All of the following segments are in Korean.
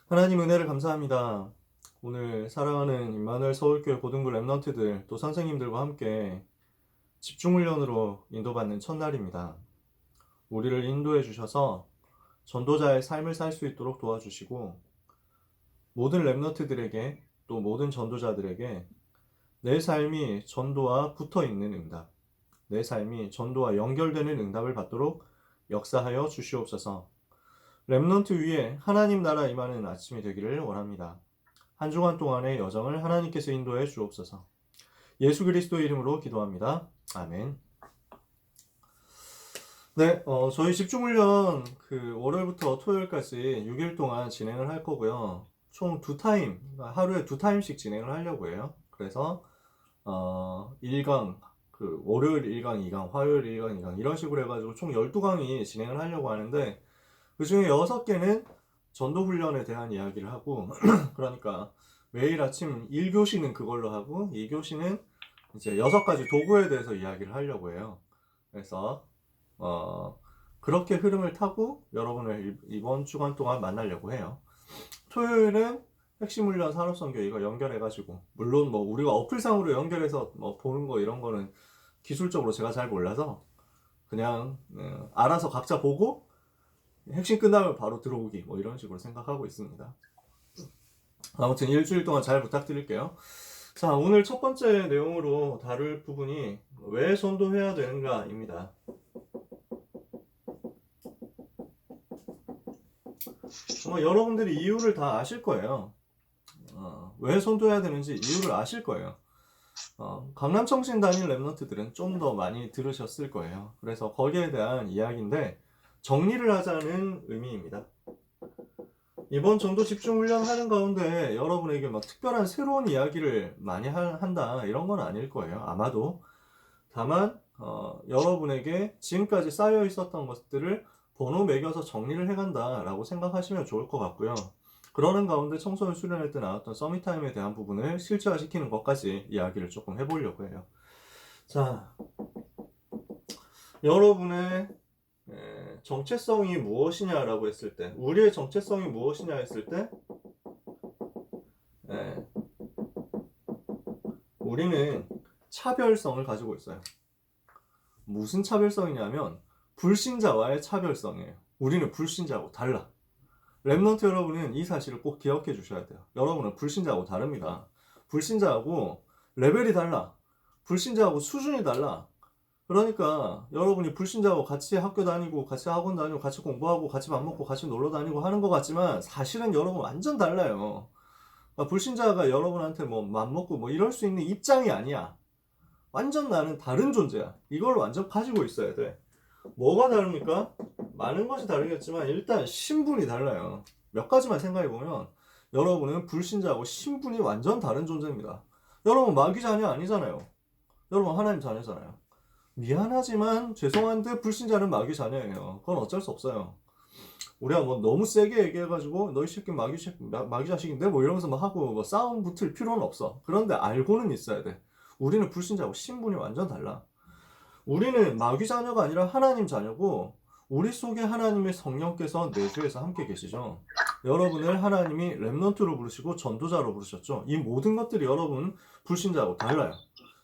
하나님 은혜를 감사합니다. 오늘 사랑하는 임마누엘 서울교회 고등부 랩런트들 또 선생님들과 함께 집중훈련으로 인도받는 첫날입니다. 우리를 인도해 주셔서 전도자의 삶을 살 수 있도록 도와주시고 모든 랩런트들에게 또 모든 전도자들에게 내 삶이 전도와 붙어있는 응답, 내 삶이 전도와 연결되는 응답을 받도록 역사하여 주시옵소서. 랩런트 위에 하나님 나라 임하는 아침이 되기를 원합니다. 한 주간 동안의 여정을 하나님께서 인도해 주옵소서. 예수 그리스도의 이름으로 기도합니다. 아멘. 네, 저희 집중훈련 월요일부터 토요일까지 6일 동안 진행을 할 거고요. 총 두 타임, 하루에 두 타임씩 진행을 하려고 해요. 그래서 1강, 월요일 1강, 2강, 화요일 1강, 2강 이런 식으로 해가지고 총 12강이 진행을 하려고 하는데 그 중에 6개는 전도훈련에 대한 이야기를 하고 그러니까 매일 아침 1교시는 그걸로 하고 2교시는 이제 6가지 도구에 대해서 이야기를 하려고 해요. 그래서 그렇게 흐름을 타고 여러분을 이번 주간 동안 만나려고 해요. 토요일은 핵심훈련 산업선교 이거 연결해가지고 물론 뭐 우리가 어플상으로 연결해서 뭐 보는 거 이런 거는 기술적으로 제가 잘 몰라서 그냥 알아서 각자 보고 핵심 끝나면 바로 들어오기 뭐 이런 식으로 생각하고 있습니다. 아무튼 일주일 동안 잘 부탁드릴게요. 자, 오늘 첫 번째 내용으로 다룰 부분이 왜 전도해야 되는가입니다. 여러분들이 이유를 다 아실 거예요. 왜 전도해야 되는지 이유를 아실 거예요. 강남청신 다닌 랩런트들은 좀 더 많이 들으셨을 거예요. 그래서 거기에 대한 이야기인데 정리를 하자는 의미입니다. 이번 전도 집중훈련 하는 가운데 여러분에게 막 특별한 새로운 이야기를 많이 한다 이런 건 아닐 거예요. 아마도. 다만 여러분에게 지금까지 쌓여 있었던 것들을 번호 매겨서 정리를 해간다 라고 생각하시면 좋을 것 같고요. 그러는 가운데 청소년 수련회 때 나왔던 서밋타임에 대한 부분을 실체화시키는 것까지 이야기를 조금 해보려고 해요. 자, 여러분의 정체성이 무엇이냐라고 했을 때, 우리의 정체성이 무엇이냐 했을 때, 우리는 차별성을 가지고 있어요. 무슨 차별성이냐면 불신자와의 차별성이에요. 우리는 불신자하고 달라. 랩넌트 여러분은 이 사실을 꼭 기억해 주셔야 돼요. 여러분은 불신자하고 다릅니다. 불신자하고 레벨이 달라. 불신자하고 수준이 달라. 그러니까 여러분이 불신자하고 같이 학교 다니고 같이 학원 다니고 같이 공부하고 같이 밥 먹고 같이 놀러 다니고 하는 것 같지만 사실은 여러분 완전 달라요. 그러니까 불신자가 여러분한테 뭐 맘먹고 뭐 이럴 수 있는 입장이 아니야. 완전 나는 다른 존재야. 이걸 완전 가지고 있어야 돼. 뭐가 다릅니까? 많은 것이 다르겠지만 일단 신분이 달라요. 몇 가지만 생각해보면 여러분은 불신자하고 신분이 완전 다른 존재입니다. 여러분 마귀 자녀 아니잖아요. 여러분 하나님 자녀잖아요. 미안하지만 죄송한데 불신자는 마귀 자녀예요. 그건 어쩔 수 없어요. 우리가 뭐 너무 세게 얘기해가지고 너희 새끼 마귀 자식인데 뭐 이러면서 막 하고 뭐 싸움 붙을 필요는 없어. 그런데 알고는 있어야 돼. 우리는 불신자고 신분이 완전 달라. 우리는 마귀 자녀가 아니라 하나님 자녀고 우리 속에 하나님의 성령께서 내주에서 함께 계시죠. 여러분을 하나님이 렘넌트로 부르시고 전도자로 부르셨죠. 이 모든 것들이 여러분 불신자하고 달라요.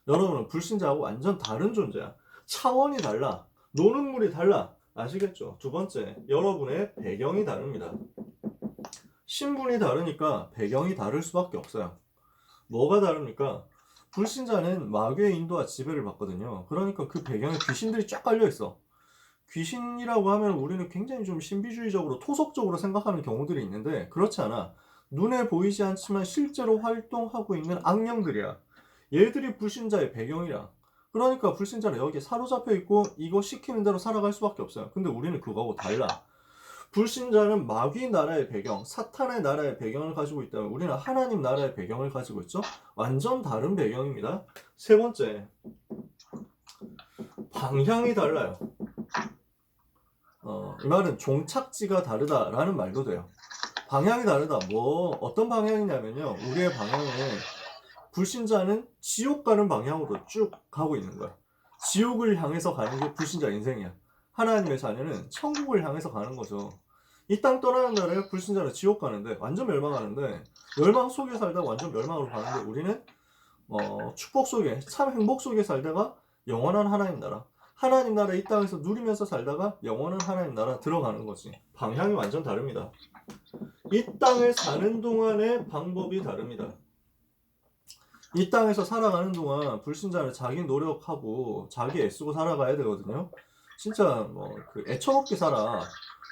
여러분은 불신자하고 완전 다른 존재야. 차원이 달라. 노는 물이 달라. 아시겠죠? 두 번째, 여러분의 배경이 다릅니다. 신분이 다르니까 배경이 다를 수밖에 없어요. 뭐가 다릅니까? 불신자는 마귀의 인도와 지배를 받거든요. 그러니까 그 배경에 귀신들이 쫙 깔려있어. 귀신이라고 하면 우리는 굉장히 좀 신비주의적으로 토속적으로 생각하는 경우들이 있는데 그렇지 않아. 눈에 보이지 않지만 실제로 활동하고 있는 악령들이야. 얘들이 불신자의 배경이야. 그러니까 불신자는 여기에 사로잡혀 있고 이거 시키는 대로 살아갈 수밖에 없어요. 근데 우리는 그거하고 달라. 불신자는 마귀 나라의 배경, 사탄의 나라의 배경을 가지고 있다면 우리는 하나님 나라의 배경을 가지고 있죠. 완전 다른 배경입니다. 세 번째, 방향이 달라요. 이 말은 종착지가 다르다라는 말도 돼요. 방향이 다르다. 뭐 어떤 방향이냐면요. 우리의 방향은 불신자는 지옥 가는 방향으로 쭉 가고 있는 거야. 지옥을 향해서 가는 게 불신자 인생이야. 하나님의 자녀는 천국을 향해서 가는 거죠. 이 땅 떠나는 날에 불신자는 지옥 가는데 완전 멸망하는데 멸망 속에 살다가 완전 멸망으로 가는데 우리는 축복 속에 참 행복 속에 살다가 영원한 하나님 나라 하나님 나라 이 땅에서 누리면서 살다가 영원한 하나님 나라 들어가는 거지. 방향이 완전 다릅니다. 이 땅을 사는 동안의 방법이 다릅니다. 이 땅에서 살아가는 동안 불신자는 자기 노력하고 자기 애쓰고 살아가야 되거든요. 진짜 애처롭게 살아.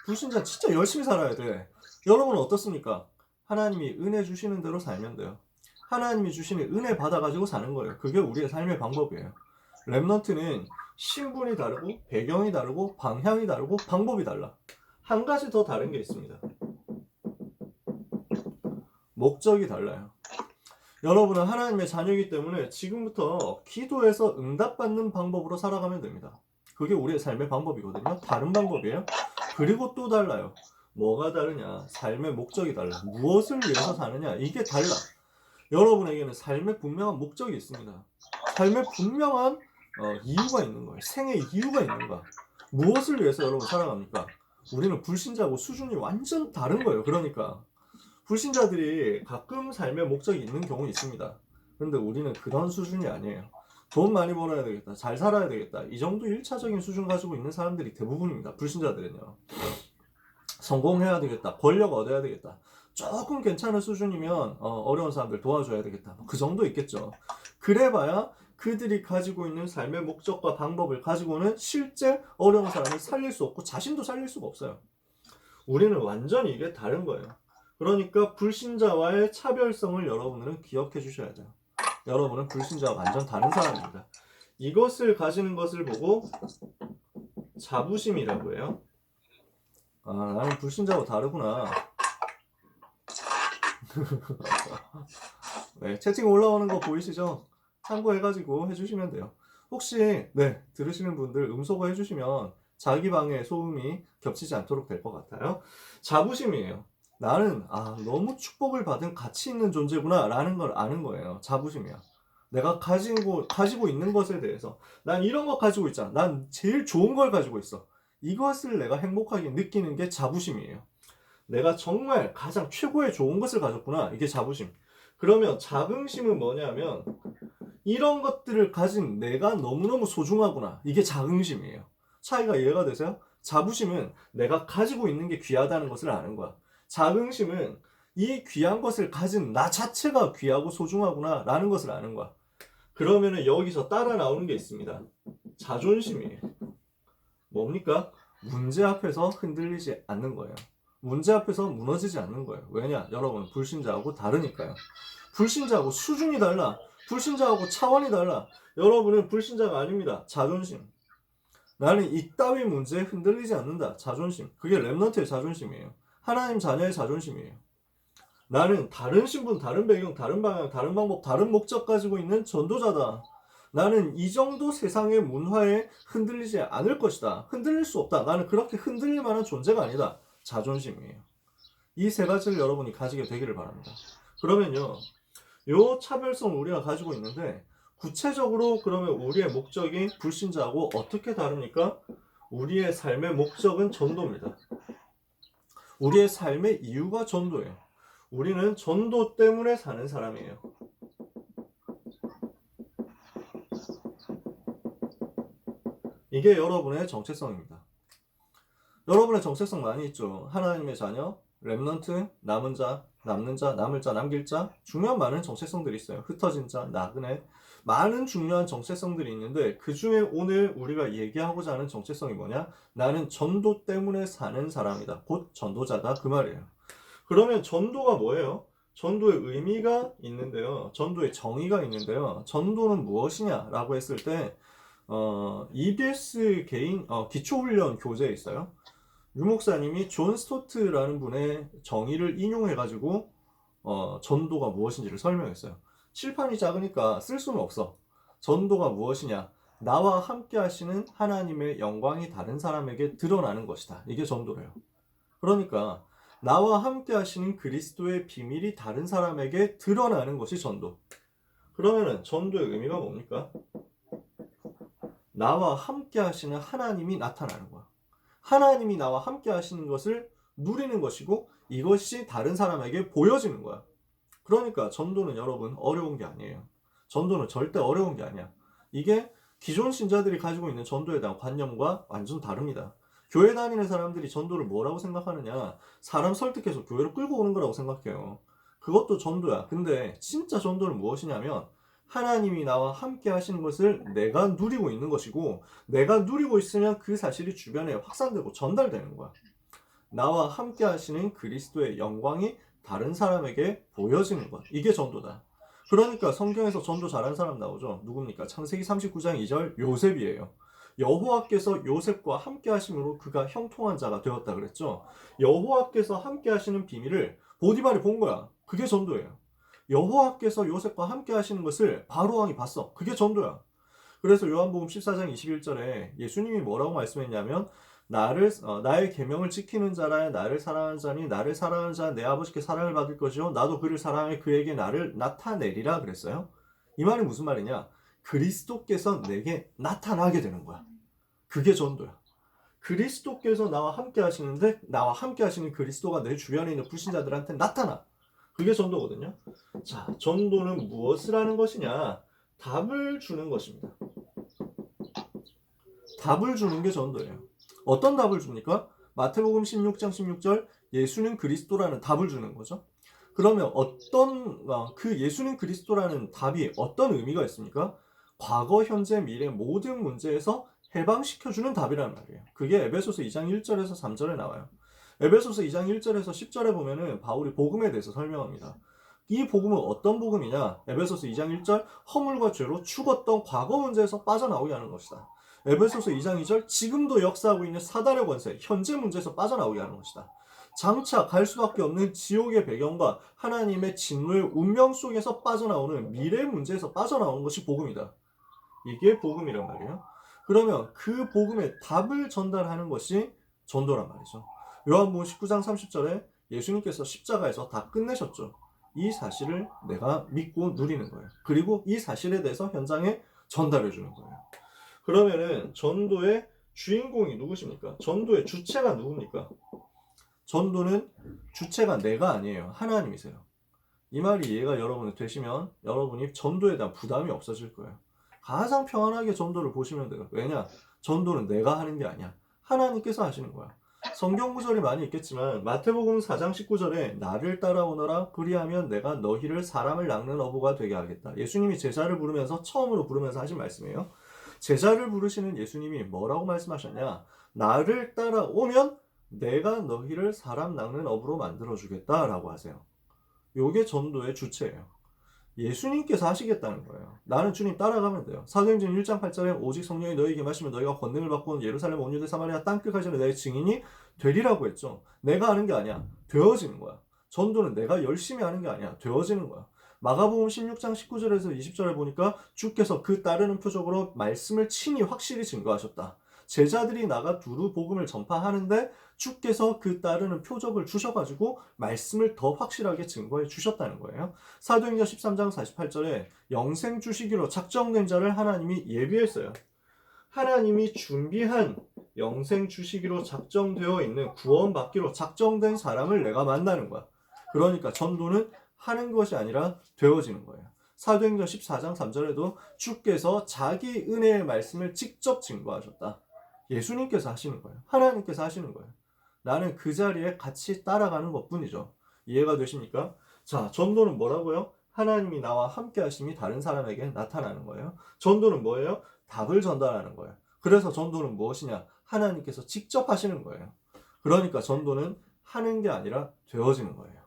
불신자 진짜 열심히 살아야 돼. 여러분은 어떻습니까? 하나님이 은혜 주시는 대로 살면 돼요. 하나님이 주시는 은혜 받아가지고 사는 거예요. 그게 우리의 삶의 방법이에요. 렘넌트는 신분이 다르고 배경이 다르고 방향이 다르고 방법이 달라. 한 가지 더 다른 게 있습니다. 목적이 달라요. 여러분은 하나님의 자녀이기 때문에 지금부터 기도해서 응답받는 방법으로 살아가면 됩니다. 그게 우리의 삶의 방법이거든요. 다른 방법이에요. 그리고 또 달라요. 뭐가 다르냐? 삶의 목적이 달라. 무엇을 위해서 사느냐? 이게 달라. 여러분에게는 삶의 분명한 목적이 있습니다. 삶의 분명한 이유가 있는 거예요. 생의 이유가 있는 거야. 무엇을 위해서 여러분 살아갑니까? 우리는 불신자고 수준이 완전 다른 거예요. 그러니까 불신자들이 가끔 삶의 목적이 있는 경우 있습니다. 근데 우리는 그런 수준이 아니에요. 돈 많이 벌어야 되겠다. 잘 살아야 되겠다. 이 정도 1차적인 수준 가지고 있는 사람들이 대부분입니다. 불신자들은요. 성공해야 되겠다. 권력 얻어야 되겠다. 조금 괜찮은 수준이면 어려운 사람들 도와줘야 되겠다. 그 정도 있겠죠. 그래봐야 그들이 가지고 있는 삶의 목적과 방법을 가지고는 실제 어려운 사람을 살릴 수 없고 자신도 살릴 수가 없어요. 우리는 완전히 이게 다른 거예요. 그러니까 불신자와의 차별성을 여러분은 기억해 주셔야 돼요. 여러분은 불신자와 완전 다른 사람입니다. 이것을 가지는 것을 보고 자부심이라고 해요. 아, 나는 불신자와 다르구나. 네, 채팅 올라오는 거 보이시죠? 참고해가지고 해주시면 돼요. 혹시 들으시는 분들 음소거 해주시면 자기 방에 소음이 겹치지 않도록 될 것 같아요. 자부심이에요. 나는 너무 축복을 받은 가치 있는 존재구나 라는 걸 아는 거예요. 자부심이야. 내가 가지고 있는 것에 대해서 난 이런 거 가지고 있잖아. 난 제일 좋은 걸 가지고 있어. 이것을 내가 행복하게 느끼는 게 자부심이에요. 내가 정말 가장 최고의 좋은 것을 가졌구나. 이게 자부심. 그러면 자긍심은 뭐냐면 이런 것들을 가진 내가 너무너무 소중하구나. 이게 자긍심이에요. 차이가 이해가 되세요? 자부심은 내가 가지고 있는 게 귀하다는 것을 아는 거야. 자긍심은 이 귀한 것을 가진 나 자체가 귀하고 소중하구나 라는 것을 아는 거야. 그러면은 여기서 따라 나오는 게 있습니다. 자존심이에요. 뭡니까? 문제 앞에서 흔들리지 않는 거예요. 문제 앞에서 무너지지 않는 거예요. 왜냐? 여러분 불신자하고 다르니까요. 불신자하고 수준이 달라. 불신자하고 차원이 달라. 여러분은 불신자가 아닙니다. 자존심. 나는 이따위 문제에 흔들리지 않는다. 자존심. 그게 렘넌트의 자존심이에요. 하나님 자녀의 자존심이에요. 나는 다른 신분, 다른 배경, 다른 방향, 다른 방법, 다른 목적 가지고 있는 전도자다. 나는 이 정도 세상의 문화에 흔들리지 않을 것이다. 흔들릴 수 없다. 나는 그렇게 흔들릴 만한 존재가 아니다. 자존심이에요. 이 세 가지를 여러분이 가지게 되기를 바랍니다. 그러면요, 요 차별성을 우리가 가지고 있는데 구체적으로 그러면 우리의 목적이 불신자하고 어떻게 다릅니까? 우리의 삶의 목적은 전도입니다. 우리의 삶의 이유가 전도예요. 우리는 전도 때문에 사는 사람이에요. 이게 여러분의 정체성입니다. 여러분의 정체성 많이 있죠. 하나님의 자녀, 렘넌트, 남은 자, 남는 자, 남을 자, 남길 자, 중요한 많은 정체성들이 있어요. 흩어진 자, 나그네, 많은 중요한 정체성들이 있는데 그 중에 오늘 우리가 얘기하고자 하는 정체성이 뭐냐? 나는 전도 때문에 사는 사람이다. 곧 전도자다. 그 말이에요. 그러면 전도가 뭐예요? 전도의 의미가 있는데요. 전도의 정의가 있는데요. 전도는 무엇이냐라고 했을 때 EBS 개인 기초훈련 교재에 있어요. 유 목사님이 존 스토트라는 분의 정의를 인용해가지고 전도가 무엇인지를 설명했어요. 칠판이 작으니까 쓸 수는 없어. 전도가 무엇이냐? 나와 함께 하시는 하나님의 영광이 다른 사람에게 드러나는 것이다. 이게 전도래요. 그러니까 나와 함께 하시는 그리스도의 비밀이 다른 사람에게 드러나는 것이 전도. 그러면은 전도의 의미가 뭡니까? 나와 함께 하시는 하나님이 나타나는 거야. 하나님이 나와 함께 하시는 것을 누리는 것이고 이것이 다른 사람에게 보여지는 거야. 그러니까 전도는 여러분 어려운 게 아니에요. 전도는 절대 어려운 게 아니야. 이게 기존 신자들이 가지고 있는 전도에 대한 관념과 완전 다릅니다. 교회 다니는 사람들이 전도를 뭐라고 생각하느냐? 사람 설득해서 교회로 끌고 오는 거라고 생각해요. 그것도 전도야. 근데 진짜 전도는 무엇이냐면 하나님이 나와 함께 하시는 것을 내가 누리고 있는 것이고 내가 누리고 있으면 그 사실이 주변에 확산되고 전달되는 거야. 나와 함께 하시는 그리스도의 영광이 다른 사람에게 보여지는 것. 이게 전도다. 그러니까 성경에서 전도 잘하는 사람 나오죠. 누굽니까? 창세기 39장 2절 요셉이에요. 여호와께서 요셉과 함께 하심으로 그가 형통한 자가 되었다 그랬죠. 여호와께서 함께 하시는 비밀을 보디발이 본 거야. 그게 전도예요. 여호와께서 요셉과 함께 하시는 것을 바로왕이 봤어. 그게 전도야. 그래서 요한복음 14장 21절에 예수님이 뭐라고 말씀했냐면 나의 계명을 지키는 자라 나를 사랑하는 자니 나를 사랑하는 자 내 아버지께 사랑을 받을 것이요 나도 그를 사랑해 그에게 나를 나타내리라 그랬어요. 이 말이 무슨 말이냐? 그리스도께서 내게 나타나게 되는 거야. 그게 전도야. 그리스도께서 나와 함께 하시는데 나와 함께 하시는 그리스도가 내 주변에 있는 불신자들한테 나타나. 그게 전도거든요. 자, 전도는 무엇을 하는 것이냐? 답을 주는 것입니다. 답을 주는 게 전도예요. 어떤 답을 줍니까? 마태복음 16장 16절 예수는 그리스도라는 답을 주는 거죠. 그러면 그 예수는 그리스도라는 답이 어떤 의미가 있습니까? 과거, 현재, 미래 모든 문제에서 해방시켜주는 답이란 말이에요. 그게 에베소서 2장 1절에서 3절에 나와요. 에베소서 2장 1절에서 10절에 보면은 바울이 복음에 대해서 설명합니다. 이 복음은 어떤 복음이냐? 에베소서 2장 1절 허물과 죄로 죽었던 과거 문제에서 빠져나오게 하는 것이다. 에베소서 2장 2절 지금도 역사하고 있는 사단의 권세, 현재 문제에서 빠져나오게 하는 것이다. 장차 갈 수밖에 없는 지옥의 배경과 하나님의 진노의 운명 속에서 빠져나오는 미래 문제에서 빠져나오는 것이 복음이다. 이게 복음이란 말이에요. 그러면 그 복음의 답을 전달하는 것이 전도란 말이죠. 요한복음 19장 30절에 예수님께서 십자가에서 다 끝내셨죠. 이 사실을 내가 믿고 누리는 거예요. 그리고 이 사실에 대해서 현장에 전달해 주는 거예요. 그러면은 전도의 주인공이 누구십니까? 전도의 주체가 누굽니까? 전도는 주체가 내가 아니에요. 하나님이세요. 이 말이 이해가 여러분이 되시면 여러분이 전도에 대한 부담이 없어질 거예요. 가장 평안하게 전도를 보시면 돼요. 왜냐? 전도는 내가 하는 게 아니야. 하나님께서 하시는 거야. 성경 구절이 많이 있겠지만 마태복음 4장 19절에 나를 따라오너라 그리하면 내가 너희를 사람을 낚는 어부가 되게 하겠다. 예수님이 제자를 부르면서 처음으로 부르면서 하신 말씀이에요. 제자를 부르시는 예수님이 뭐라고 말씀하셨냐? 나를 따라오면 내가 너희를 사람 낚는 어부로 만들어주겠다라고 하세요. 요게 전도의 주체예요. 예수님께서 하시겠다는 거예요. 나는 주님 따라가면 돼요. 사도행전 1장 8절에 오직 성령이 너희에게 마시면 너희가 권능을 받고 예루살렘 온 유대 사마리아 땅끝까지 내 증인이 되리라고 했죠. 내가 하는 게 아니야. 되어지는 거야. 전도는 내가 열심히 하는 게 아니야. 되어지는 거야. 마가복음 16장 19절에서 20절에 보니까 주께서 그 따르는 표적으로 말씀을 친히 확실히 증거하셨다. 제자들이 나가 두루 복음을 전파하는데 주께서 그 따르는 표적을 주셔가지고 말씀을 더 확실하게 증거해 주셨다는 거예요. 사도행전 13장 48절에 영생 주시기로 작정된 자를 하나님이 예비했어요. 하나님이 준비한 영생 주시기로 작정되어 있는 구원받기로 작정된 사람을 내가 만나는 거야. 그러니까 전도는 하는 것이 아니라 되어지는 거예요. 사도행전 14장 3절에도 주께서 자기 은혜의 말씀을 직접 증거하셨다. 예수님께서 하시는 거예요. 하나님께서 하시는 거예요. 나는 그 자리에 같이 따라가는 것뿐이죠. 이해가 되십니까? 자, 전도는 뭐라고요? 하나님이 나와 함께 하심이 다른 사람에게 나타나는 거예요. 전도는 뭐예요? 답을 전달하는 거예요. 그래서 전도는 무엇이냐? 하나님께서 직접 하시는 거예요. 그러니까 전도는 하는 게 아니라 되어지는 거예요.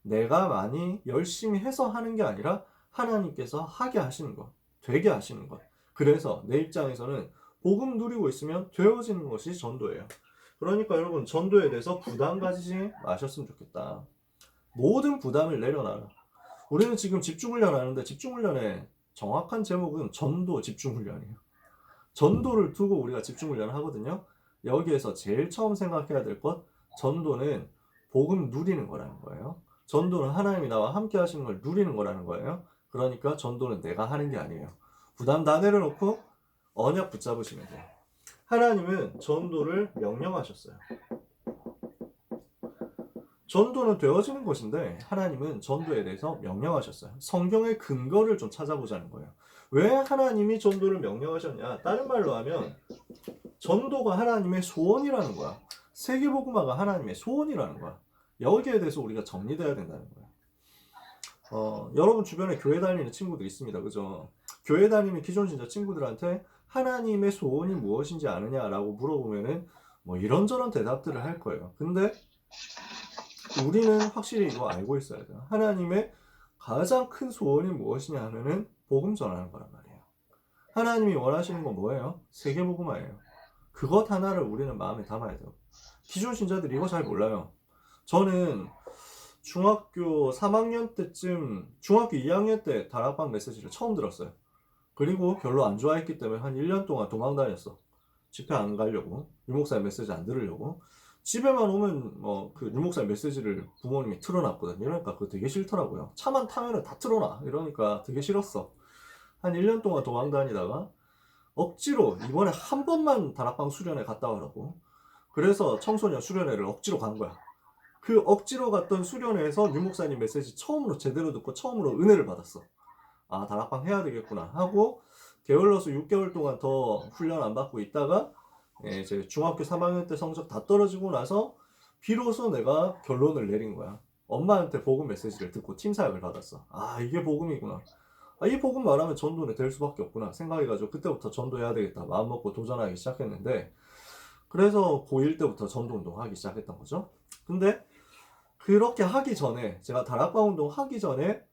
내가 많이 열심히 해서 하는 게 아니라 하나님께서 하게 하시는 것, 되게 하시는 것. 그래서 내 입장에서는 복음 누리고 있으면 되어지는 것이 전도예요. 그러니까 여러분 전도에 대해서 부담 가지지 마셨으면 좋겠다. 모든 부담을 내려놔라. 우리는 지금 집중훈련 하는데 집중훈련의 정확한 제목은 전도 집중훈련이에요. 전도를 두고 우리가 집중훈련을 하거든요. 여기에서 제일 처음 생각해야 될 것, 전도는 복음 누리는 거라는 거예요. 전도는 하나님이 나와 함께 하시는 걸 누리는 거라는 거예요. 그러니까 전도는 내가 하는 게 아니에요. 부담 다 내려놓고 언약 붙잡으시면 돼요. 하나님은 전도를 명령하셨어요. 전도는 되어지는 것인데 하나님은 전도에 대해서 명령하셨어요. 성경의 근거를 좀 찾아보자는 거예요. 왜 하나님이 전도를 명령하셨냐? 다른 말로 하면 전도가 하나님의 소원이라는 거야. 세계복음화가 하나님의 소원이라는 거야. 여기에 대해서 우리가 정리돼야 된다는 거야. 여러분 주변에 교회 다니는 친구들 있습니다. 그죠? 교회 다니는 기존 신자 친구들한테 하나님의 소원이 무엇인지 아느냐라고 물어보면은 뭐 이런저런 대답들을 할 거예요. 근데 우리는 확실히 이거 알고 있어야 돼요. 하나님의 가장 큰 소원이 무엇이냐 하면은 복음 전하는 거란 말이에요. 하나님이 원하시는 건 뭐예요? 세계복음화예요. 그것 하나를 우리는 마음에 담아야 돼요. 기존 신자들이 이거 잘 몰라요. 저는 중학교 3학년 때쯤, 중학교 2학년 때 다락방 메시지를 처음 들었어요. 그리고 별로 안 좋아했기 때문에 한 1년 동안 도망 다녔어. 집회 안 가려고, 유목사의 메시지 안 들으려고. 집에만 오면 그 유목사의 메시지를 부모님이 틀어놨거든요. 그러니까 그거 되게 싫더라고요. 차만 타면은 다 틀어놔. 이러니까 되게 싫었어. 한 1년 동안 도망 다니다가 억지로 이번에 한 번만 다락방 수련회 갔다 오라고. 그래서 청소년 수련회를 억지로 간 거야. 그 억지로 갔던 수련회에서 유목사님 메시지 처음으로 제대로 듣고 처음으로 은혜를 받았어. 아, 다락방 해야 되겠구나 하고 게을러서 6개월 동안 더 훈련 안 받고 있다가 이제 중학교 3학년 때 성적 다 떨어지고 나서 비로소 내가 결론을 내린 거야. 엄마한테 복음 메시지를 듣고 팀사역을 받았어. 아, 이게 복음이구나. 아, 이 복음 말하면 전도는 될 수밖에 없구나 생각해가지고 그때부터 전도해야 되겠다 마음먹고 도전하기 시작했는데, 그래서 고1 때부터 전도 운동하기 시작했던 거죠. 근데 그렇게 하기 전에, 제가 다락방 운동 하기 전에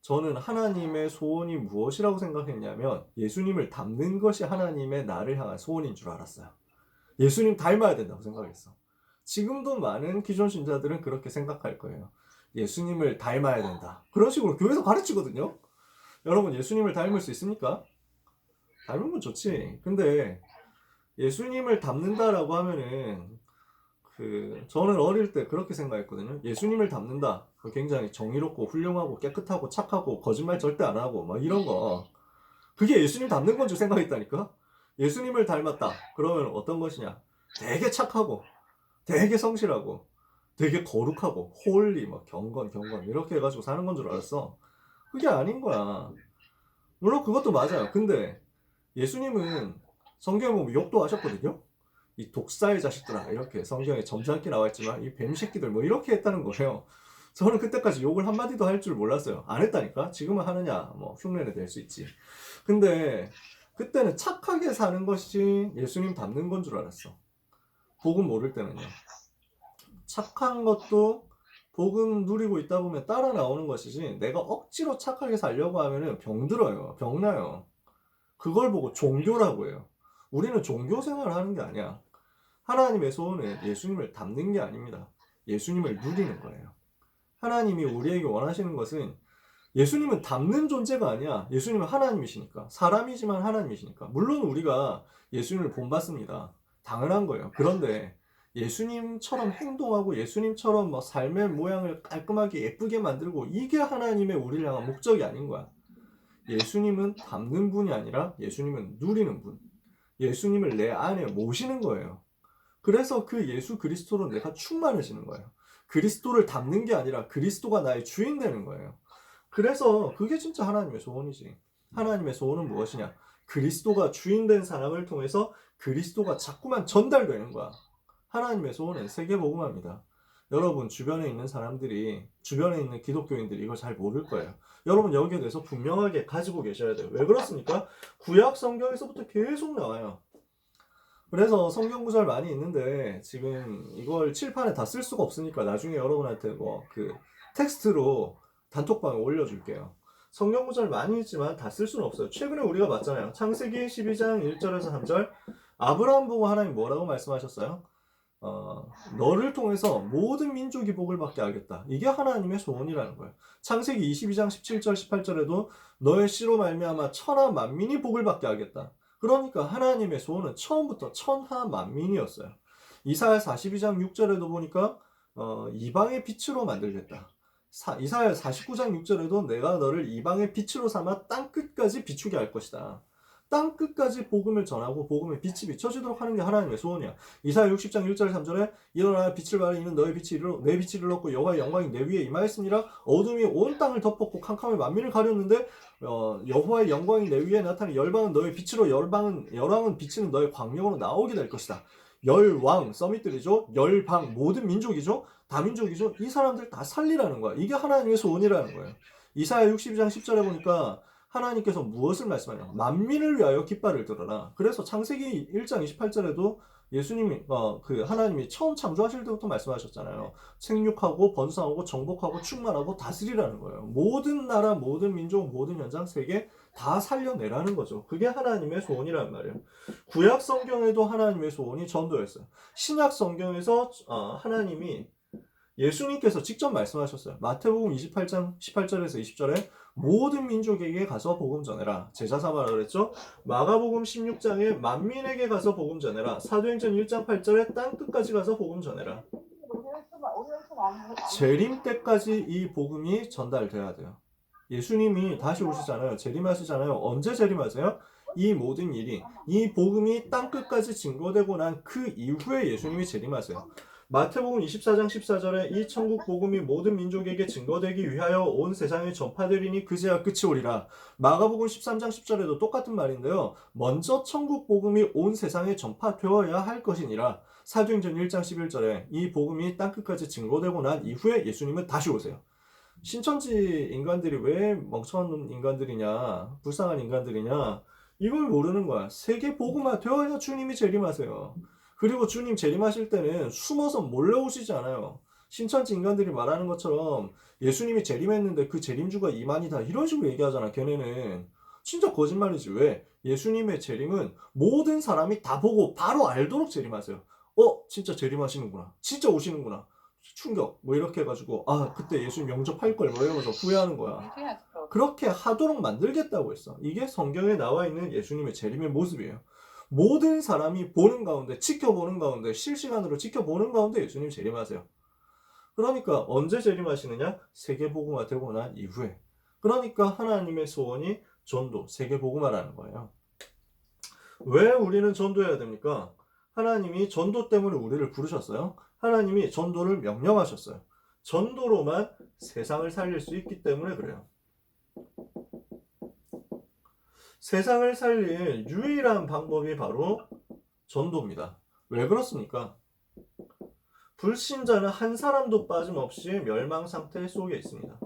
저는 하나님의 소원이 무엇이라고 생각했냐면 예수님을 닮는 것이 하나님의 나를 향한 소원인 줄 알았어요. 예수님 닮아야 된다고 생각했어. 지금도 많은 기존 신자들은 그렇게 생각할 거예요. 예수님을 닮아야 된다. 그런 식으로 교회에서 가르치거든요. 여러분 예수님을 닮을 수 있습니까? 닮으면 좋지. 근데 예수님을 닮는다라고 하면은 저는 어릴 때 그렇게 생각했거든요. 예수님을 닮는다. 굉장히 정의롭고 훌륭하고 깨끗하고 착하고 거짓말 절대 안 하고 막 이런 거. 그게 예수님 닮는 건 줄 생각했다니까. 예수님을 닮았다. 그러면 어떤 것이냐? 되게 착하고 되게 성실하고 되게 거룩하고 홀리 막 경건 이렇게 해가지고 사는 건 줄 알았어. 그게 아닌 거야. 물론 그것도 맞아요. 근데 예수님은 성경에 보면 욕도 하셨거든요. 이 독사의 자식들아, 이렇게 성경에 점잖게 나와있지만 이 뱀새끼들 뭐 이렇게 했다는 거예요. 저는 그때까지 욕을 한마디도 할 줄 몰랐어요. 안 했다니까. 지금은 하느냐, 뭐 흉내는 낼 수 있지. 근데 그때는 착하게 사는 것이 예수님 닮는 건 줄 알았어. 복음 모를 때는요. 착한 것도 복음 누리고 있다 보면 따라 나오는 것이지, 내가 억지로 착하게 살려고 하면은 병들어요. 병나요. 그걸 보고 종교라고 해요. 우리는 종교 생활을 하는 게 아니야. 하나님의 소원은 예수님을 닮는 게 아닙니다. 예수님을 누리는 거예요. 하나님이 우리에게 원하시는 것은, 예수님은 닮는 존재가 아니야. 예수님은 하나님이시니까. 사람이지만 하나님이시니까. 물론 우리가 예수님을 본받습니다. 당연한 거예요. 그런데 예수님처럼 행동하고 예수님처럼 뭐 삶의 모양을 깔끔하게 예쁘게 만들고, 이게 하나님의 우리를 향한 목적이 아닌 거야. 예수님은 닮는 분이 아니라 예수님은 누리는 분. 예수님을 내 안에 모시는 거예요. 그래서 그 예수 그리스도로 내가 충만해지는 거예요. 그리스도를 닮는 게 아니라 그리스도가 나의 주인 되는 거예요. 그래서 그게 진짜 하나님의 소원이지. 하나님의 소원은 무엇이냐? 그리스도가 주인 된 사람을 통해서 그리스도가 자꾸만 전달되는 거야. 하나님의 소원은 세계복음화입니다. 여러분 주변에 있는 사람들이, 주변에 있는 기독교인들이 이걸 잘 모를 거예요. 여러분 여기에 대해서 분명하게 가지고 계셔야 돼요. 왜 그렇습니까? 구약 성경에서부터 계속 나와요. 그래서 성경 구절 많이 있는데 지금 이걸 칠판에 다 쓸 수가 없으니까 나중에 여러분한테 텍스트로 단톡방에 올려줄게요. 성경 구절 많이 있지만 다 쓸 수는 없어요. 최근에 우리가 봤잖아요. 창세기 12장 1절에서 3절. 아브라함 보고 하나님 뭐라고 말씀하셨어요? 너를 통해서 모든 민족이 복을 받게 하겠다. 이게 하나님의 소원이라는 거예요. 창세기 22장 17절 18절에도 너의 씨로 말미암아 천하 만민이 복을 받게 하겠다. 그러니까 하나님의 소원은 처음부터 천하 만민이었어요. 이사야 42장 6절에도 보니까 이방의 빛으로 만들겠다. 이사야 49장 6절에도 내가 너를 이방의 빛으로 삼아 땅끝까지 비추게 할 것이다. 땅 끝까지 복음을 전하고 복음의 빛이 비춰지도록 하는 게 하나님의 소원이야. 이사야 60장 1절 3절에 일어나 빛을 발하여 이는 너의 빛이 내 빛이 이르렀고 여호와의 영광이 내 위에 임하였습니다. 어둠이 온 땅을 덮었고 캄캄이 만민을 가렸는데 여호와의 영광이 내 위에 나타나 열방은 너의 빛으로 열왕은 비치는 너의 광명으로 나오게 될 것이다. 열왕 서밋들이죠. 열방 모든 민족이죠. 다민족이죠. 이 사람들 다 살리라는 거야. 이게 하나님의 소원이라는 거예요. 이사야 62장 10절에 보니까 하나님께서 무엇을 말씀하냐? 만민을 위하여 깃발을 들어라. 그래서 창세기 1장 28절에도 예수님이 하나님이 처음 창조하실 때부터 말씀하셨잖아요. 생육하고 번성하고 정복하고 충만하고 다스리라는 거예요. 모든 나라, 모든 민족, 모든 현장, 세계 다 살려내라는 거죠. 그게 하나님의 소원이란 말이에요. 구약 성경에도 하나님의 소원이 전도였어요. 신약 성경에서 하나님이 예수님께서 직접 말씀하셨어요. 마태복음 28장 18절에서 20절에 모든 민족에게 가서 복음 전해라. 제자 삼아라 그랬죠. 마가복음 16장에 만민에게 가서 복음 전해라. 사도행전 1장 8절에 땅 끝까지 가서 복음 전해라. 재림 때까지 이 복음이 전달돼야 돼요. 예수님이 다시 오시잖아요. 재림하시잖아요. 언제 재림하세요? 이 모든 일이, 이 복음이 땅 끝까지 증거되고 난 그 이후에 예수님이 재림하세요. 마태복음 24장 14절에 이 천국 복음이 모든 민족에게 증거되기 위하여 온 세상에 전파되리니 그제야 끝이 오리라. 마가복음 13장 10절에도 똑같은 말인데요. 먼저 천국 복음이 온 세상에 전파되어야 할 것이니라. 사도행전 1장 11절에 이 복음이 땅끝까지 증거되고 난 이후에 예수님은 다시 오세요. 신천지 인간들이 왜 멍청한 인간들이냐, 불쌍한 인간들이냐, 이걸 모르는 거야. 세계 복음화 되어야 주님이 재림하세요. 그리고 주님 재림하실 때는 숨어서 몰래 오시지 않아요. 신천지 인간들이 말하는 것처럼 예수님이 재림했는데 그 재림주가 이만이다 이런 식으로 얘기하잖아. 걔네는 진짜 거짓말이지. 왜? 예수님의 재림은 모든 사람이 다 보고 바로 알도록 재림하세요. 진짜 재림하시는구나. 진짜 오시는구나. 충격. 뭐 이렇게 해가지고 그때 예수님 영접할 걸 뭐 이러면서 후회하는 거야. 그렇게 하도록 만들겠다고 했어. 이게 성경에 나와 있는 예수님의 재림의 모습이에요. 모든 사람이 보는 가운데, 지켜보는 가운데, 실시간으로 지켜보는 가운데 예수님 재림하세요. 그러니까 언제 재림하시느냐? 세계복음화 되고 난 이후에. 그러니까 하나님의 소원이 전도, 세계복음화라는 거예요. 왜 우리는 전도해야 됩니까? 하나님이 전도 때문에 우리를 부르셨어요. 하나님이 전도를 명령하셨어요. 전도로만 세상을 살릴 수 있기 때문에 그래요. 세상을 살릴 유일한 방법이 바로 전도입니다. 왜 그렇습니까? 불신자는 한 사람도 빠짐없이 멸망 상태 속에 있습니다.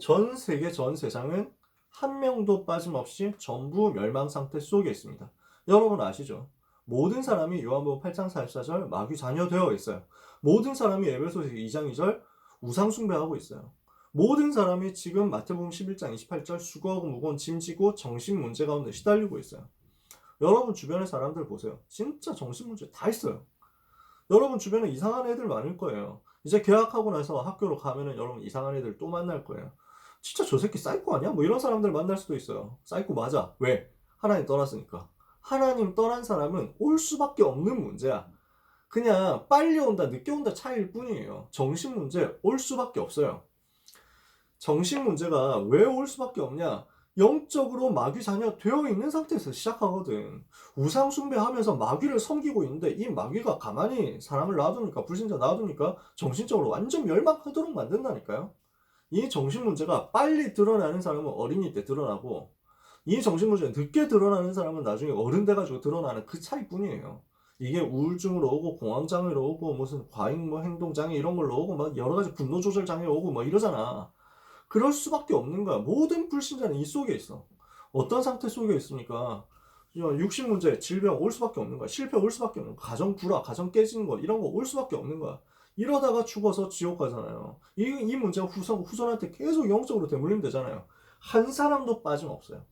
전 세계 전 세상은 한 명도 빠짐없이 전부 멸망 상태 속에 있습니다. 여러분 아시죠? 모든 사람이 요한복음 8장 44절 마귀 자녀 되어 있어요. 모든 사람이 에베소서 2장 2절 우상 숭배하고 있어요. 모든 사람이 지금 마태복음 11장 28절 수고하고 무거운 짐 지고 정신 문제 가운데 시달리고 있어요. 여러분 주변의 사람들 보세요. 진짜 정신 문제 다 있어요. 여러분 주변에 이상한 애들 많을 거예요. 이제 개학하고 나서 학교로 가면은 여러분 이상한 애들 또 만날 거예요. 진짜 저 새끼 사이코 아니야? 뭐 이런 사람들 만날 수도 있어요. 사이코 맞아. 왜? 하나님 떠났으니까. 하나님 떠난 사람은 올 수밖에 없는 문제야. 그냥 빨리 온다 늦게 온다 차이일 뿐이에요. 정신 문제 올 수밖에 없어요. 정신 문제가 왜 올 수밖에 없냐? 영적으로 마귀 자녀 되어 있는 상태에서 시작하거든. 우상 숭배하면서 마귀를 섬기고 있는데 이 마귀가 가만히 사람을 놔두니까, 불신자 놔두니까 정신적으로 완전 멸망하도록 만든다니까요. 이 정신 문제가 빨리 드러나는 사람은 어린이 때 드러나고, 이 정신 문제가 늦게 드러나는 사람은 나중에 어른 돼가지고 드러나는 그 차이뿐이에요. 이게 우울증으로 오고 공황장애로 오고 무슨 과잉 행동장애 이런 걸로 오고 막 여러 가지 분노 조절 장애 오고 막 이러잖아. 그럴 수밖에 없는 거야. 모든 불신자는 이 속에 있어. 어떤 상태 속에 있습니까? 육신 문제, 질병 올 수밖에 없는 거야. 실패 올 수밖에 없는 거야. 가정 불화, 가정 깨지는 거 이런 거 올 수밖에 없는 거야. 이러다가 죽어서 지옥 가잖아요. 이 문제가 후손한테 계속 영적으로 대물림 되잖아요. 한 사람도 빠짐없어요.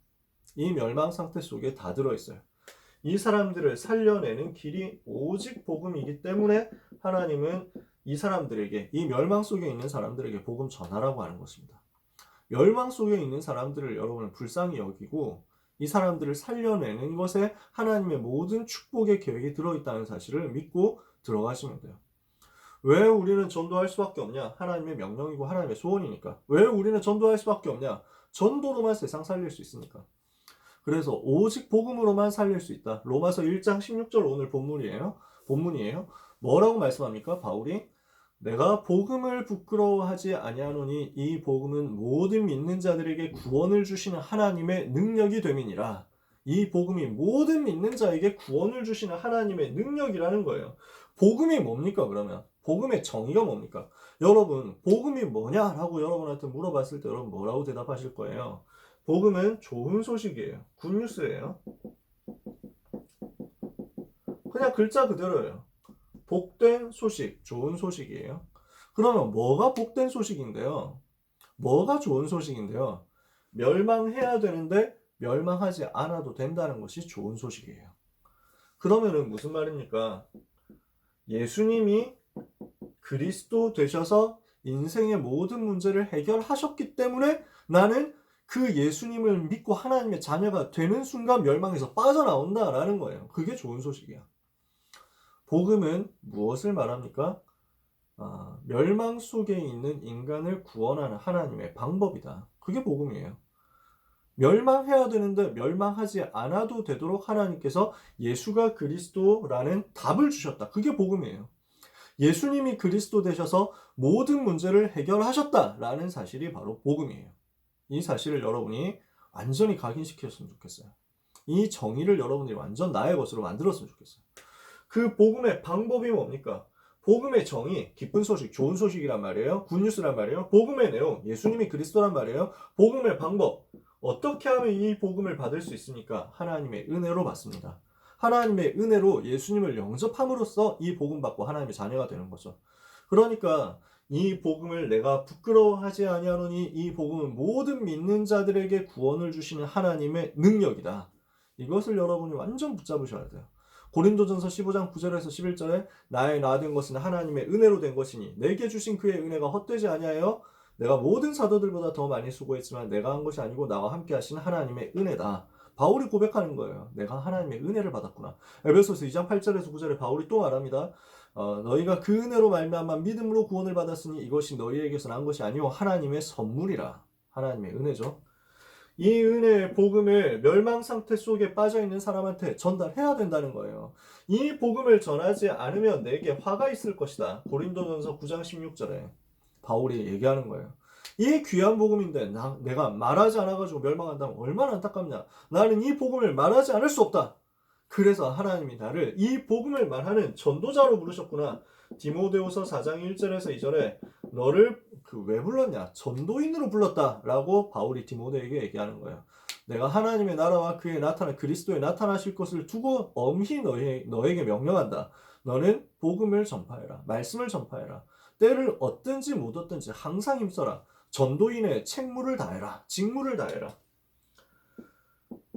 이 멸망 상태 속에 다 들어있어요. 이 사람들을 살려내는 길이 오직 복음이기 때문에 하나님은 이 사람들에게, 이 멸망 속에 있는 사람들에게 복음 전하라고 하는 것입니다. 멸망 속에 있는 사람들을 여러분은 불쌍히 여기고 이 사람들을 살려내는 것에 하나님의 모든 축복의 계획이 들어있다는 사실을 믿고 들어가시면 돼요. 왜 우리는 전도할 수밖에 없냐? 하나님의 명령이고 하나님의 소원이니까. 왜 우리는 전도할 수밖에 없냐? 전도로만 세상 살릴 수 있으니까. 그래서 오직 복음으로만 살릴 수 있다. 로마서 1장 16절 오늘 본문이에요. 뭐라고 말씀합니까? 바울이 내가 복음을 부끄러워하지 아니하노니 이 복음은 모든 믿는 자들에게 구원을 주시는 하나님의 능력이 됨이니라. 이 복음이 모든 믿는 자에게 구원을 주시는 하나님의 능력이라는 거예요. 복음이 뭡니까 그러면? 복음의 정의가 뭡니까? 여러분 복음이 뭐냐라고 여러분한테 물어봤을 때 여러분 뭐라고 대답하실 거예요? 복음은 좋은 소식이에요. 굿뉴스예요. 그냥 글자 그대로예요. 복된 소식, 좋은 소식이에요. 그러면 뭐가 복된 소식인데요? 뭐가 좋은 소식인데요? 멸망해야 되는데 멸망하지 않아도 된다는 것이 좋은 소식이에요. 그러면은 무슨 말입니까? 예수님이 그리스도 되셔서 인생의 모든 문제를 해결하셨기 때문에 나는 그 예수님을 믿고 하나님의 자녀가 되는 순간 멸망에서 빠져나온다라는 거예요. 그게 좋은 소식이야. 복음은 무엇을 말합니까? 멸망 속에 있는 인간을 구원하는 하나님의 방법이다. 그게 복음이에요. 멸망해야 되는데 멸망하지 않아도 되도록 하나님께서 예수가 그리스도라는 답을 주셨다. 그게 복음이에요. 예수님이 그리스도 되셔서 모든 문제를 해결하셨다라는 사실이 바로 복음이에요. 이 사실을 여러분이 완전히 각인시켰으면 좋겠어요. 이 정의를 여러분들이 완전 나의 것으로 만들었으면 좋겠어요. 그 복음의 방법이 뭡니까? 복음의 정의, 기쁜 소식, 좋은 소식이란 말이에요. 굿뉴스란 말이에요. 복음의 내용, 예수님이 그리스도란 말이에요. 복음의 방법, 어떻게 하면 이 복음을 받을 수 있습니까? 하나님의 은혜로 받습니다. 하나님의 은혜로 예수님을 영접함으로써 이 복음 받고 하나님의 자녀가 되는 거죠. 그러니까 이 복음을 내가 부끄러워하지 아니하노니 이 복음은 모든 믿는 자들에게 구원을 주시는 하나님의 능력이다. 이것을 여러분이 완전 붙잡으셔야 돼요. 고린도전서 15장 9절에서 11절에 나의 나된 것은 하나님의 은혜로 된 것이니 내게 주신 그의 은혜가 헛되지 아니하여 내가 모든 사도들보다 더 많이 수고했지만 내가 한 것이 아니고 나와 함께 하신 하나님의 은혜다. 바울이 고백하는 거예요. 내가 하나님의 은혜를 받았구나. 에베소서 2장 8절에서 9절에 바울이 또 말합니다. 너희가 그 은혜로 말미암아 믿음으로 구원을 받았으니 이것이 너희에게서 난 것이 아니오 하나님의 선물이라. 하나님의 은혜죠. 이 은혜의 복음을 멸망 상태 속에 빠져있는 사람한테 전달해야 된다는 거예요. 이 복음을 전하지 않으면 내게 화가 있을 것이다. 고린도전서 9장 16절에 바울이 얘기하는 거예요. 이 귀한 복음인데 내가 말하지 않아가지고 멸망한다면 얼마나 안타깝냐. 나는 이 복음을 말하지 않을 수 없다. 그래서 하나님이 나를 이 복음을 말하는 전도자로 부르셨구나. 디모데후서 4장 1절에서 2절에 너를 왜 불렀냐? 전도인으로 불렀다라고 바울이 디모데에게 얘기하는 거예요. 내가 하나님의 나라와 그의 나타나 그리스도에 나타나실 것을 두고 엄히 너에게 명령한다. 너는 복음을 전파해라. 말씀을 전파해라. 때를 얻든지 못 얻든지 항상 힘써라. 전도인의 책무를 다해라. 직무를 다해라.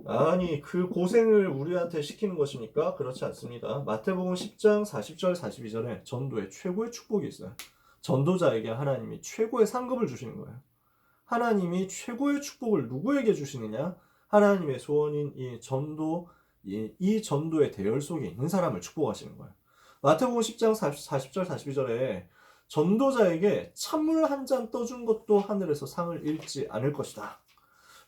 아니 그 고생을 우리한테 시키는 것입니까? 그렇지 않습니다. 마태복음 10장 40절 42절에 전도의 최고의 축복이 있어요. 전도자에게 하나님이 최고의 상급을 주시는 거예요. 하나님이 최고의 축복을 누구에게 주시느냐? 하나님의 소원인 이 전도의 대열 속에 있는 사람을 축복하시는 거예요. 마태복음 10장 40절 42절에 전도자에게 찬물 한 잔 떠준 것도 하늘에서 상을 잃지 않을 것이다.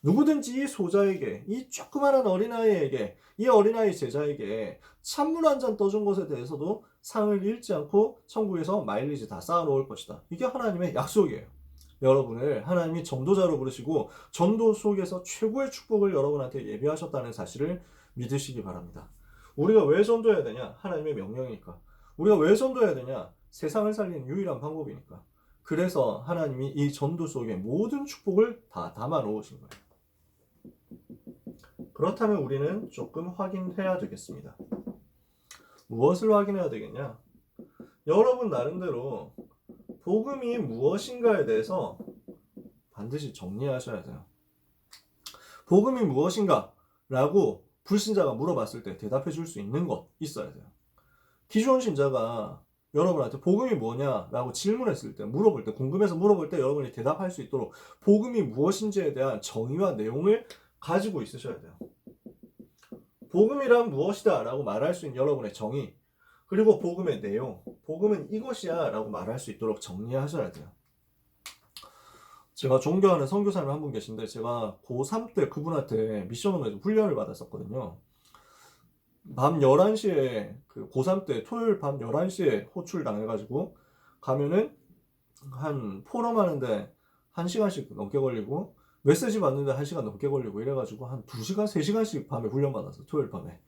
누구든지 이 소자에게, 이 조그마한 어린아이에게, 이 어린아이 제자에게 찬물 한 잔 떠준 것에 대해서도 상을 잃지 않고 천국에서 마일리지 다 쌓아놓을 것이다. 이게 하나님의 약속이에요. 여러분을 하나님이 전도자로 부르시고 전도 속에서 최고의 축복을 여러분한테 예비하셨다는 사실을 믿으시기 바랍니다. 우리가 왜 전도해야 되냐? 하나님의 명령이니까. 우리가 왜 전도해야 되냐? 세상을 살리는 유일한 방법이니까. 그래서 하나님이 이 전도 속에 모든 축복을 다 담아 놓으신 거예요. 그렇다면 우리는 조금 확인해야 되겠습니다. 무엇을 확인해야 되겠냐? 여러분 나름대로 복음이 무엇인가에 대해서 반드시 정리하셔야 돼요. 복음이 무엇인가? 라고 불신자가 물어봤을 때 대답해 줄 수 있는 것 있어야 돼요. 기존 신자가 여러분한테 복음이 뭐냐? 라고 질문했을 때, 물어볼 때, 궁금해서 물어볼 때 여러분이 대답할 수 있도록 복음이 무엇인지에 대한 정의와 내용을 가지고 있으셔야 돼요. 복음이란 무엇이다 라고 말할 수 있는 여러분의 정의, 그리고 복음의 내용, 복음은 이것이야 라고 말할 수 있도록 정리하셔야 돼요. 제가 존경하는 선교사님 한 분 계신데 제가 고3 때 그분한테 미션으로 훈련을 받았었거든요. 밤 11시에 그 고3 때 토요일 밤 11시에 호출 당해가지고 가면은 한 포럼 하는데 1시간씩 넘게 걸리고 메시지 받는데 1시간 넘게 걸리고 이래가지고 한 2시간, 3시간씩 밤에 훈련 받았어. 토요일 밤에.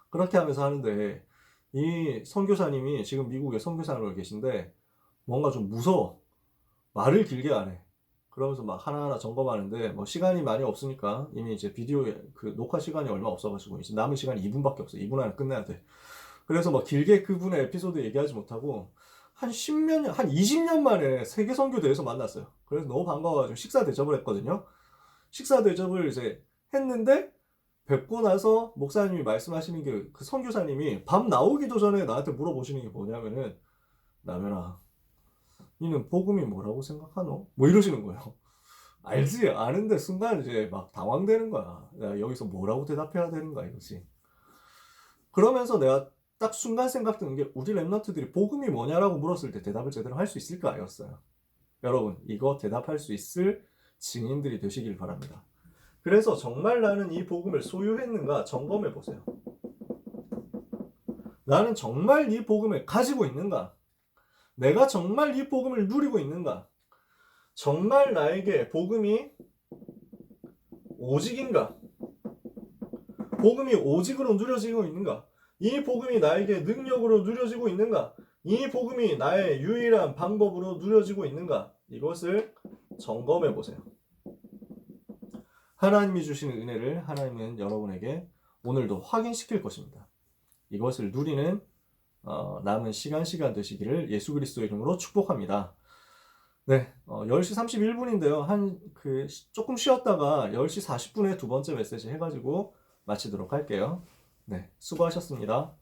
그렇게 하면서 하는데 이 선교사님이 지금 미국에 선교사로 계신데 뭔가 좀 무서워. 말을 길게 안 해. 그러면서 막 하나하나 점검하는데 뭐 시간이 많이 없으니까 이미 이제 비디오에 그 녹화 시간이 얼마 없어가지고 이제 남은 시간이 2분밖에 없어. 2분 안에 끝내야 돼. 그래서 막 길게 그분의 에피소드 얘기하지 못하고 한 10몇 년, 한 20년 만에 세계 선교대회에서 만났어요. 그래서 너무 반가워가지고 식사 대접을 했거든요. 식사 대접을 이제 했는데 뵙고 나서 목사님이 말씀하시는 게 그 선교사님이 밤 나오기도 전에 나한테 물어보시는 게 뭐냐면은 남현아 니는 복음이 뭐라고 생각하노? 뭐 이러시는 거예요. 알지? 아는데 순간 이제 막 당황되는 거야. 내가 여기서 뭐라고 대답해야 되는 거야 이거지. 그러면서 내가 딱 순간 생각 드는 게 우리 랩런트들이 복음이 뭐냐라고 물었을 때 대답을 제대로 할 수 있을까였어요. 여러분 이거 대답할 수 있을 증인들이 되시길 바랍니다. 그래서 정말 나는 이 복음을 소유했는가 점검해 보세요. 나는 정말 이 복음을 가지고 있는가? 내가 정말 이 복음을 누리고 있는가? 정말 나에게 복음이 오직인가? 복음이 오직으로 누려지고 있는가? 이 복음이 나에게 능력으로 누려지고 있는가? 이 복음이 나의 유일한 방법으로 누려지고 있는가? 이것을 점검해 보세요. 하나님이 주시는 은혜를 하나님은 여러분에게 오늘도 확인시킬 것입니다. 이것을 누리는 남은 시간 되시기를 예수 그리스도 이름으로 축복합니다. 네, 10시 31분인데요. 조금 쉬었다가 10시 40분에 두 번째 메시지 해가지고 마치도록 할게요. 네, 수고하셨습니다.